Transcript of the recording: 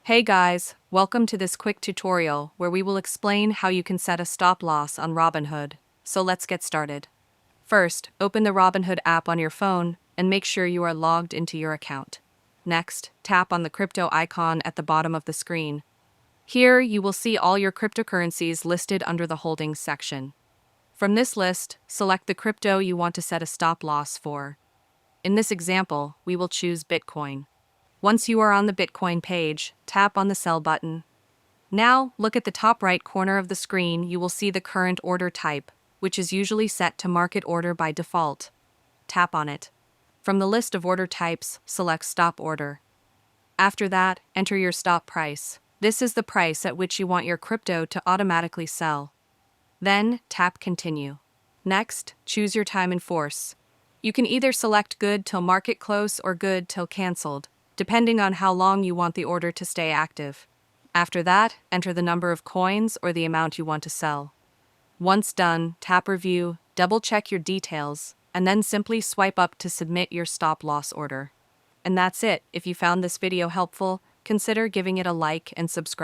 Hey guys, welcome to this quick tutorial where we will explain how you can set a stop loss on Robinhood. So let's get started. First, open the Robinhood app on your phone and make sure you are logged into your account. Next, tap on the crypto icon at the bottom of the screen. Here, you will see all your cryptocurrencies listed under the holdings section. From this list, select the crypto you want to set a stop loss for. In this example, we will choose Bitcoin. Once you are on the Bitcoin page, tap on the Sell button. Now, look at the top right corner of the screen. You will see the current order type, which is usually set to market order by default. Tap on it. From the list of order types, select Stop Order. After that, enter your stop price. This is the price at which you want your crypto to automatically sell. Then, tap Continue. Next, choose your time in force. You can either select Good till market close or Good till cancelled, depending on how long you want the order to stay active. After that, enter the number of coins or the amount you want to sell. Once done, tap Review, double-check your details, and then simply swipe up to submit your stop-loss order. And that's it. If you found this video helpful, consider giving it a like and subscribe.